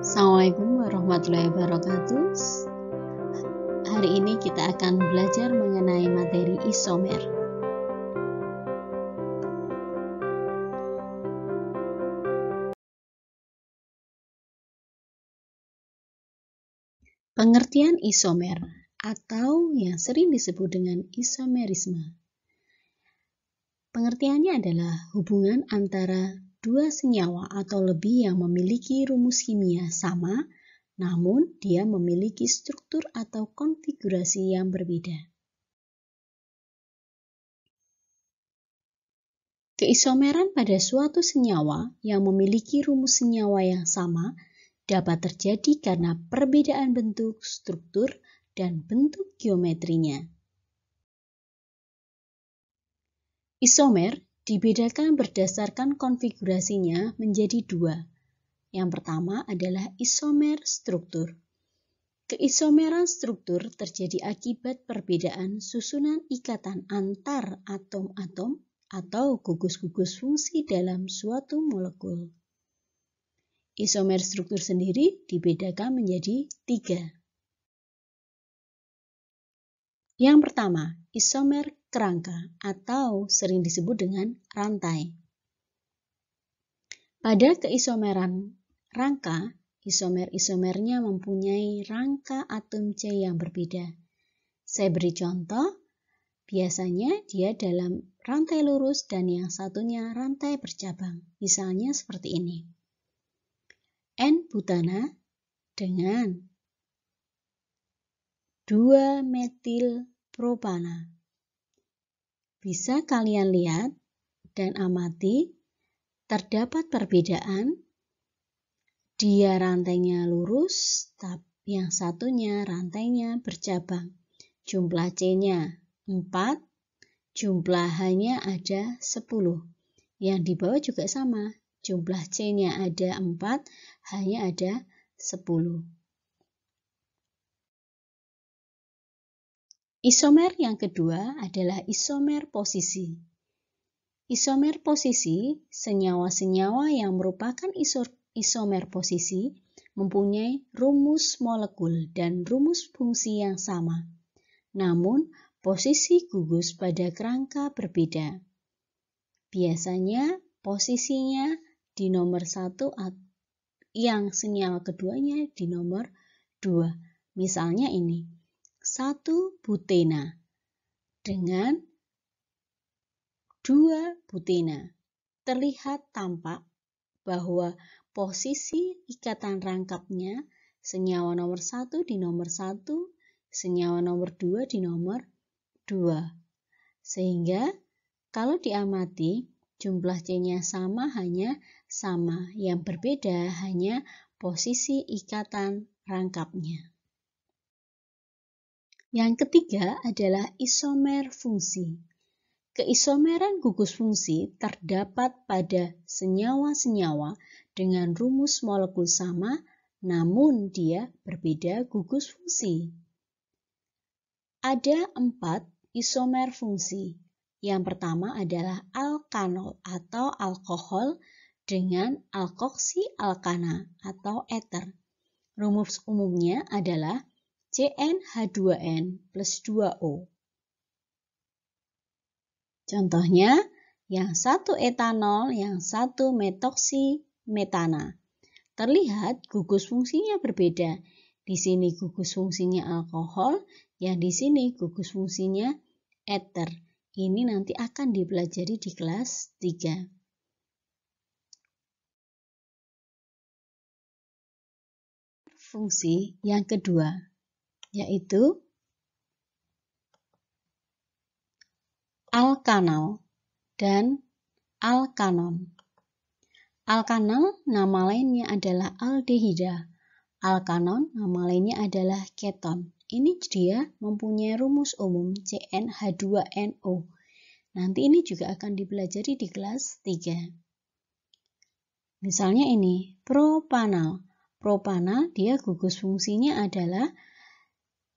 Assalamualaikum warahmatullahi wabarakatuh. Hari ini kita akan belajar mengenai materi isomer. Pengertian isomer atau yang sering disebut dengan isomerisme. Pengertiannya adalah hubungan antara dua senyawa atau lebih yang memiliki rumus kimia sama, namun dia memiliki struktur atau konfigurasi yang berbeda. Keisomeran pada suatu senyawa yang memiliki rumus senyawa yang sama dapat terjadi karena perbedaan bentuk, struktur, dan bentuk geometrinya. Isomer dibedakan berdasarkan konfigurasinya menjadi dua. Yang pertama adalah isomer struktur. Keisomeran struktur terjadi akibat perbedaan susunan ikatan antar atom-atom atau gugus-gugus fungsi dalam suatu molekul. Isomer struktur sendiri dibedakan menjadi tiga. Yang pertama, isomer kerangka atau sering disebut dengan rantai. Pada keisomeran rangka, isomer-isomernya mempunyai rangka atom C yang berbeda. Saya beri contoh, biasanya dia dalam rantai lurus dan yang satunya rantai bercabang. Misalnya seperti ini. N-butana dengan 2-metil-propana. Bisa kalian lihat dan amati, terdapat perbedaan. Dia rantainya lurus, tapi yang satunya rantainya bercabang. Jumlah C-nya 4, jumlah H-nya ada 10. Yang di bawah juga sama, jumlah C-nya ada 4, H-nya ada 10. Isomer yang kedua adalah isomer posisi. Isomer posisi, senyawa-senyawa yang merupakan isomer posisi mempunyai rumus molekul dan rumus fungsi yang sama. Namun, posisi gugus pada kerangka berbeda. Biasanya posisinya di nomor 1 yang senyawa keduanya di nomor 2. Misalnya ini, 1 butena dengan 2 butena. Terlihat tampak bahwa posisi ikatan rangkapnya senyawa nomor 1 di nomor 1, senyawa nomor 2 di nomor 2. Sehingga kalau diamati jumlah C-nya sama, hanya sama. Yang berbeda hanya posisi ikatan rangkapnya. Yang ketiga adalah isomer fungsi. Keisomeran gugus fungsi terdapat pada senyawa-senyawa dengan rumus molekul sama, namun dia berbeda gugus fungsi. Ada 4 isomer fungsi. Yang pertama adalah alkanol atau alkohol dengan alkoksi-alkana atau eter. Rumus umumnya adalah CnH2n plus 2O. Contohnya, yang satu etanol, yang satu metoksimetana. Terlihat gugus fungsinya berbeda. Di sini gugus fungsinya alkohol, yang di sini gugus fungsinya eter. Ini nanti akan dipelajari di kelas 3. Fungsi yang kedua, yaitu alkanal dan alkanon. Alkanal nama lainnya adalah aldehida. Alkanon nama lainnya adalah keton. Ini dia mempunyai rumus umum CnH2nO. Nanti ini juga akan dipelajari di kelas 3. Misalnya ini, propanal. Propanal dia gugus fungsinya adalah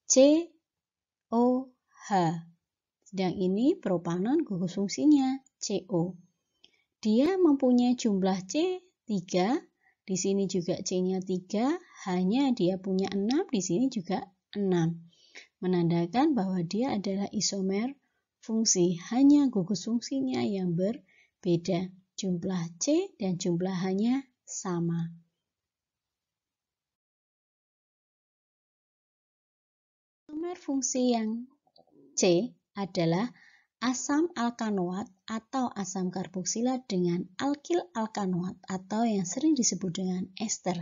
COH. Sedang ini propanon gugus fungsinya CO. Dia mempunyai jumlah C 3 Di sini juga C-nya 3, hanya dia punya 6, di sini juga 6. Menandakan bahwa dia adalah isomer fungsi, hanya gugus fungsinya yang berbeda. Jumlah C dan jumlah H-nya sama. Isomer fungsi yang C adalah asam alkanoat atau asam karboksila dengan alkil alkanoat atau yang sering disebut dengan ester.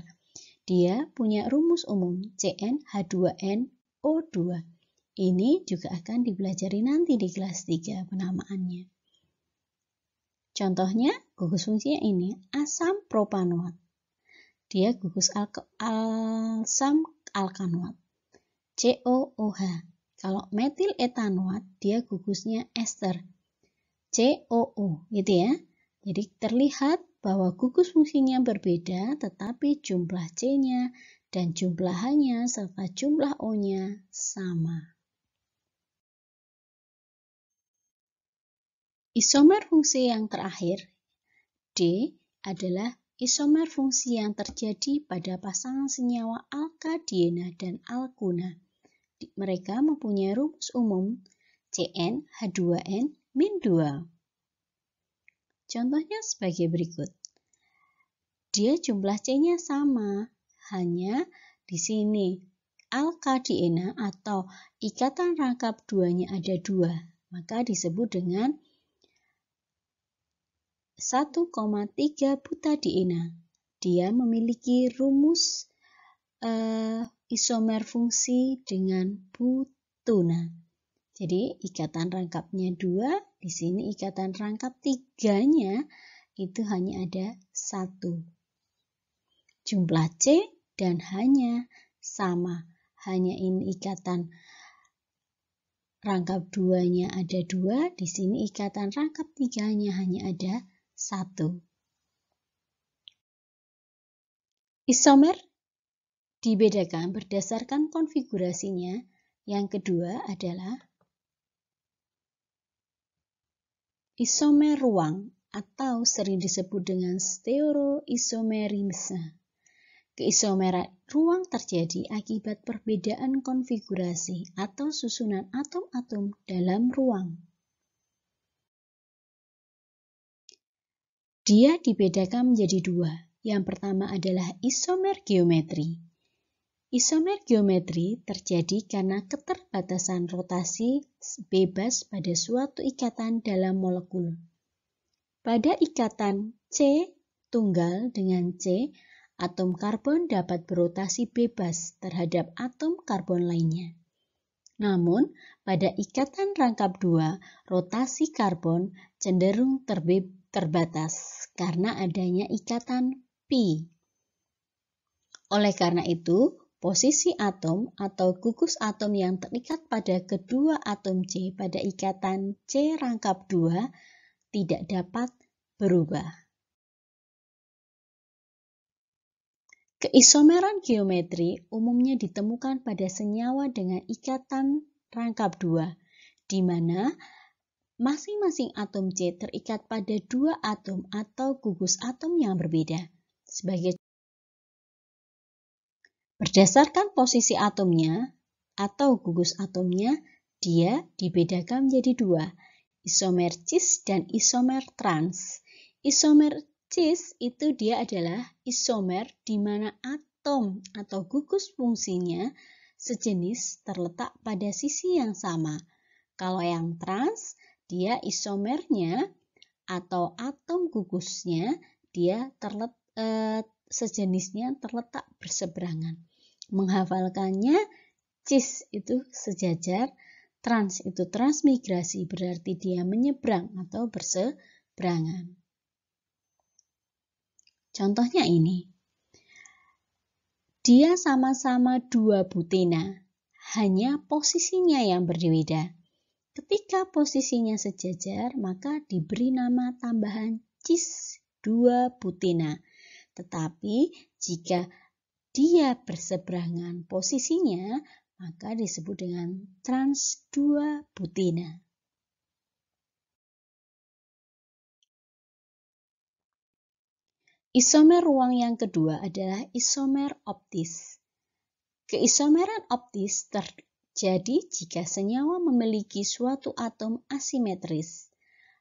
Dia punya rumus umum CnH2nO2. Ini juga akan dipelajari nanti di kelas 3 penamaannya. Contohnya gugus fungsinya ini asam propanoat. Dia gugus asam alkanoat. COOH. Kalau metil etanoat, dia gugusnya ester, COO, gitu ya. Jadi terlihat bahwa gugus fungsinya berbeda, tetapi jumlah C-nya dan jumlah H-nya serta jumlah O-nya sama. Isomer fungsi yang terakhir, D, adalah isomer fungsi yang terjadi pada pasangan senyawa alkadiena dan alkuna. Mereka mempunyai rumus umum CnH2n-2. Contohnya sebagai berikut. Dia jumlah C-nya sama, hanya di sini alkadiena atau ikatan rangkap 2-nya ada 2, maka disebut dengan 1,3 butadiena. Dia memiliki rumus isomer fungsi dengan butuna. Jadi ikatan rangkapnya 2, di sini ikatan rangkap 3-nya itu hanya ada 1. Jumlah C dan H-nya sama, hanya ini ikatan rangkap 2-nya ada 2, di sini ikatan rangkap 3-nya hanya ada 1. Isomer dibedakan berdasarkan konfigurasinya. Yang kedua adalah isomer ruang atau sering disebut dengan stereoisomerisme. Keisomeran ruang terjadi akibat perbedaan konfigurasi atau susunan atom-atom dalam ruang. Dia dibedakan menjadi 2. Yang pertama adalah isomer geometri. Isomer geometri terjadi karena keterbatasan rotasi bebas pada suatu ikatan dalam molekul. Pada ikatan C tunggal dengan C, atom karbon dapat berotasi bebas terhadap atom karbon lainnya. Namun, pada ikatan rangkap 2, rotasi karbon cenderung terbatas karena adanya ikatan pi. Oleh karena itu, posisi atom atau gugus atom yang terikat pada kedua atom C pada ikatan C rangkap 2 tidak dapat berubah. Keisomeran geometri umumnya ditemukan pada senyawa dengan ikatan rangkap 2, di mana masing-masing atom C terikat pada 2 atom atau gugus atom yang berbeda. Berdasarkan posisi atomnya atau gugus atomnya, dia dibedakan menjadi 2, isomer cis dan isomer trans. Isomer cis itu dia adalah isomer di mana atom atau gugus fungsinya sejenis terletak pada sisi yang sama. Kalau yang trans, dia isomernya atau atom gugusnya dia sejenisnya terletak berseberangan. Menghafalkannya, cis itu sejajar, trans itu transmigrasi, berarti dia menyeberang atau berseberangan. Contohnya ini. Dia sama-sama 2 butena, hanya posisinya yang berbeda. Ketika posisinya sejajar, maka diberi nama tambahan cis 2 butena. Tetapi jika dia berseberangan posisinya, maka disebut dengan trans 2 butena. Isomer ruang yang kedua adalah isomer optis. Keisomeran optis terjadi jika senyawa memiliki suatu atom asimetris.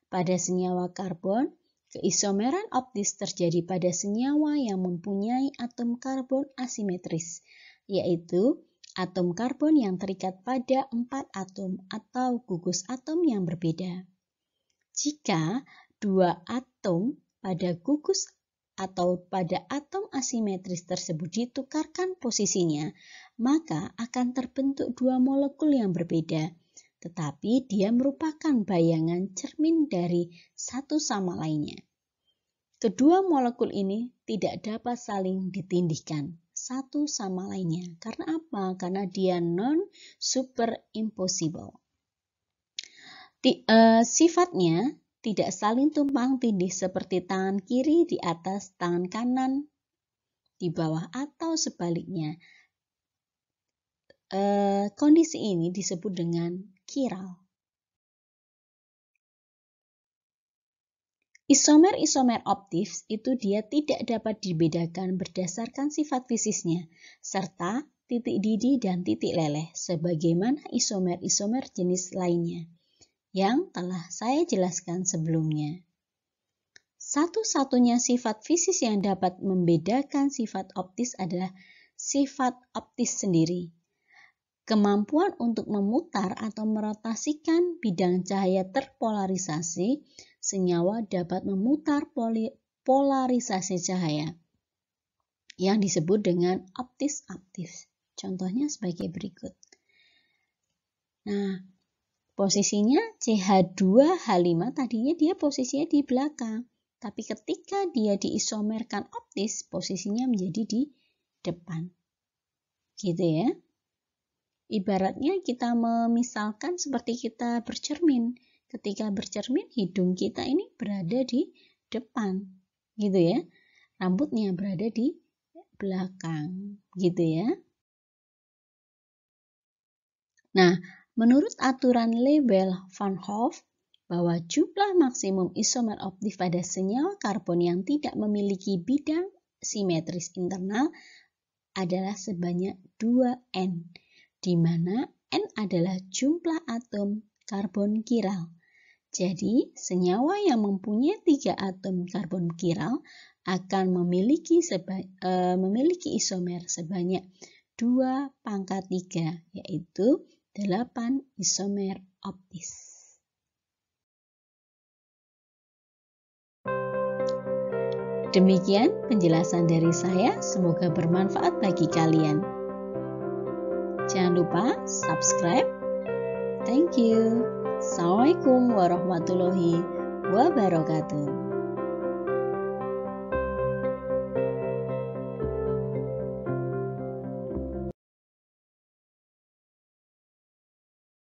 Pada senyawa karbon, keisomeran optis terjadi pada senyawa yang mempunyai atom karbon asimetris, yaitu atom karbon yang terikat pada 4 atom atau gugus atom yang berbeda. Jika 2 atom pada gugus atau pada atom asimetris tersebut ditukarkan posisinya, maka akan terbentuk 2 molekul yang berbeda, tetapi dia merupakan bayangan cermin dari satu sama lainnya. Kedua molekul ini tidak dapat saling ditindihkan satu sama lainnya. Karena apa? Karena dia non-superimposible. Sifatnya tidak saling tumpang tindih seperti tangan kiri di atas tangan kanan di bawah atau sebaliknya. Kondisi ini disebut dengan chiral. Isomer-isomer optis itu dia tidak dapat dibedakan berdasarkan sifat fisiknya, serta titik didih dan titik leleh, sebagaimana isomer-isomer jenis lainnya yang telah saya jelaskan sebelumnya. Satu-satunya sifat fisik yang dapat membedakan sifat optis adalah sifat optis sendiri. Kemampuan untuk memutar atau merotasikan bidang cahaya terpolarisasi, senyawa dapat memutar polarisasi cahaya yang disebut dengan optis aktif. Contohnya sebagai berikut. Nah, posisinya CH2H5 tadinya dia posisinya di belakang, tapi ketika dia diisomerkan optis, posisinya menjadi di depan. Gitu ya. Ibaratnya kita memisalkan seperti kita bercermin. Ketika bercermin, hidung kita ini berada di depan, gitu ya. Rambutnya berada di belakang, gitu ya. Nah, menurut aturan Lebel-Van Hove, bahwa jumlah maksimum isomer optis pada senyawa karbon yang tidak memiliki bidang simetris internal adalah sebanyak 2N, di mana N adalah jumlah atom karbon chiral. Jadi, senyawa yang mempunyai 3 atom karbon chiral akan memiliki isomer sebanyak 2/3, yaitu 8 isomer optis. Demikian penjelasan dari saya, semoga bermanfaat bagi kalian. Jangan lupa subscribe. Thank you. Assalamualaikum warahmatullahi wabarakatuh.